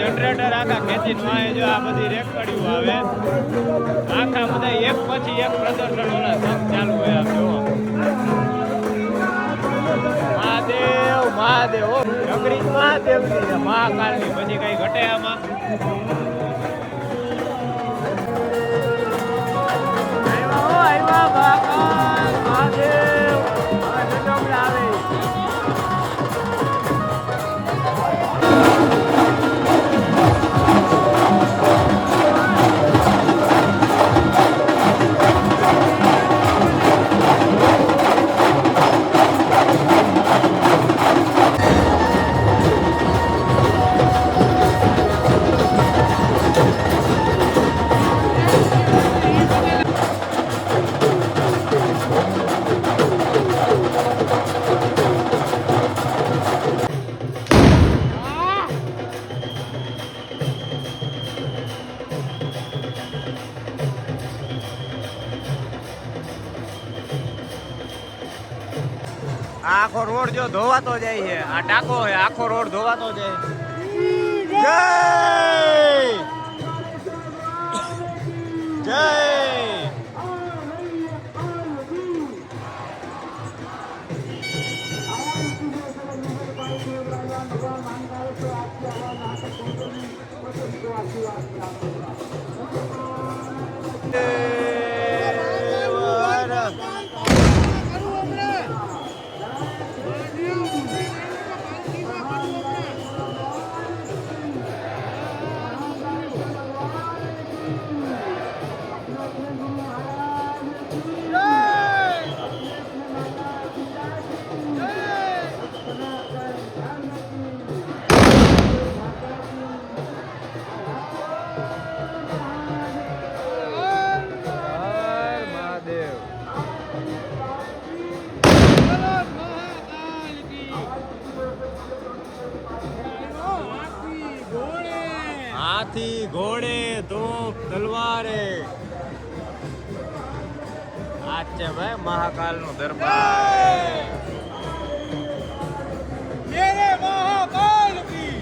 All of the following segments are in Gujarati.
જનરેટર આખા ખેંચીને વાય જો આ બધી રેકડીઓ આવે આખા બધા એક પછી એક પ્રદર્શન ઓલા સંઘ ચાલુ હોય આમ જો મહાદેવ મહાદેવ નગરી મહાદેવની મહાકાલની પછી કઈ ઘટે આમાં આવ્યા મહાકાલ મહાદેવ આવે આખો રોડ જો ધોવાતો જાય છે આ ટાંકો છે આખો રોડ ધોવાતો જાય જય જય હાથી ઘોડે તોપ તલવારે આજ છે ભાઈ મહાકાલ નું દરબાર મેરે મહાકાલ કી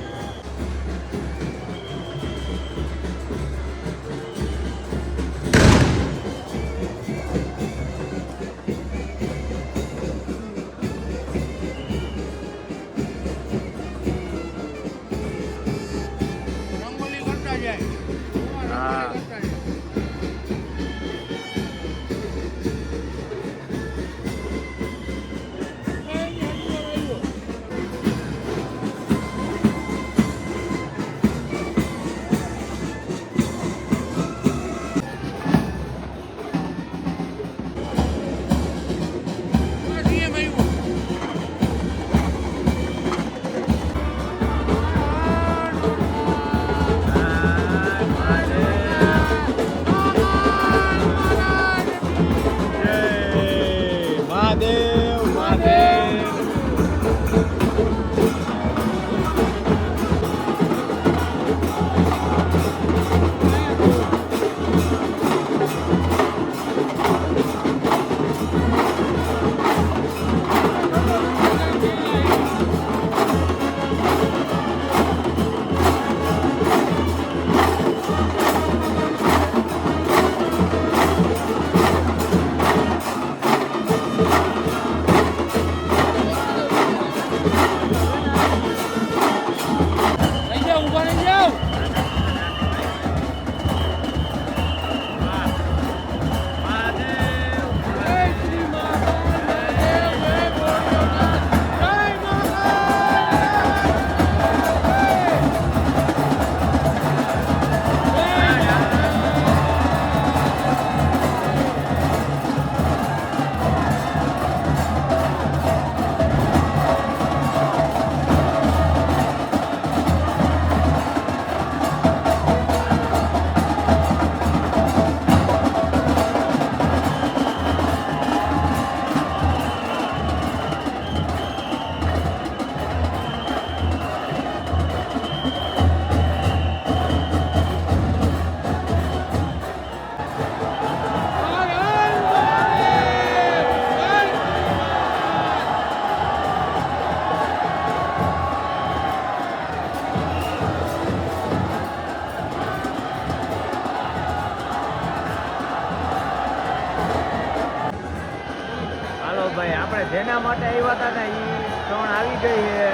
જેના માટે આવ્યા હતા ને એ ક્ષણ આવી ગઈ છે.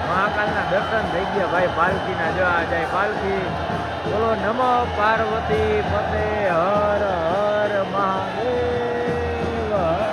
મહાકાલના દર્શન થઈ ગયા ભાઈ. પાલખીના જો આ જાય પાલખી. બોલો નમો પાર્વતી પતે હર હર મહાદેવ હર.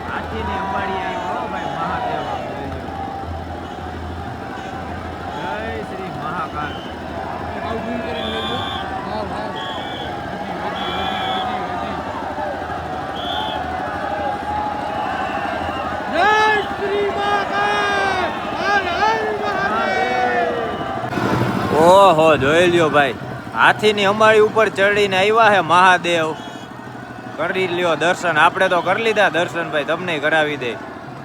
હાથીની અંબાડી આવ્યો ભાઈ મહાદેવ. જય શ્રી મહાકાલ. ઓહો જોઈ લ્યો ભાઈ. હાથીની અંબાડી ઉપર ચડીને આવ્યા હે મહાદેવ. કરી લ્યો દર્શન. આપણે તો કરી લીધા દર્શન ભાઈ. તમને કરાવી દે.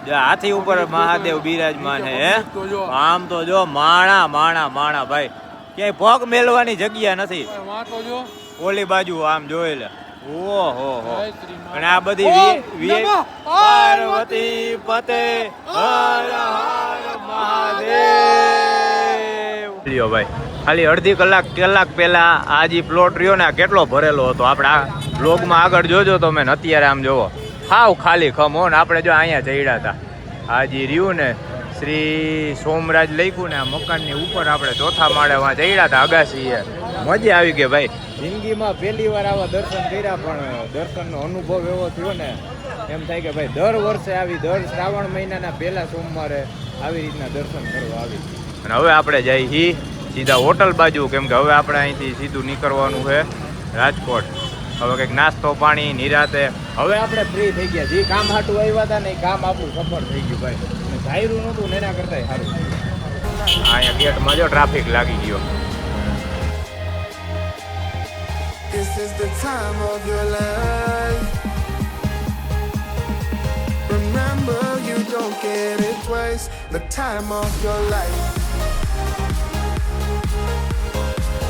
જો હાથી ઉપર મહાદેવ બિરાજમાન હે. આમ તો જો માણા માણા માણા ભાઈ. ક્યાંય પગ મેલવાની જગ્યા નથી. ઓલી બાજુ આમ જોઈ લે. ઓહો હો. અને આ બધી પાર્વતી પતે હર હર મહાદેવ. લ્યો ભાઈ ખાલી અડધી કલાક પહેલા આ જે પ્લોટ રહ્યો ને આ કેટલો ભરેલો હતો. આપણે આ બ્લોગમાં આગળ જોજો તો મેં અત્યારે આમ જોવો હાવ ખાલી ખમો ને. આપણે જો અહીંયા ચડ્યા હતા આ જે રહ્યું ને શ્રી સોમરાજ લખ્યું ને આ મકાનની ઉપર આપણે ચોથા માળે વાં ચડ્યા હતા અગાસીએ. મજા આવી ગઈ ભાઈ. જિંદગીમાં પહેલી વાર આવા દર્શન કર્યા પણ દર્શનનો અનુભવ એવો થયો ને એમ થાય કે ભાઈ દર વર્ષે આવી દર શ્રાવણ મહિનાના પહેલા સોમવારે આવી રીતના દર્શન કરવા આવી. અને હવે આપણે જઈ સીધા હોટલ બાજુ. કેમ કે હવે આપણે અહીંથી સીધું નીકળવાનું છે રાજકોટ. હવે કંઈક નાસ્તો પાણી નિરાતે. હવે આપણે ફ્રી થઈ ગયા. જે કામ હાટું આવ્યા હતા ને એ કામ આપણું સફળ થઈ ગયું ભાઈ. જાયરું નહોતું ને એના કરતા સારું. અહીંયા ગેટમાં જો ટ્રાફિક લાગી ગયો. This is the time of your life. Remember, you don't get it twice. The time of your life.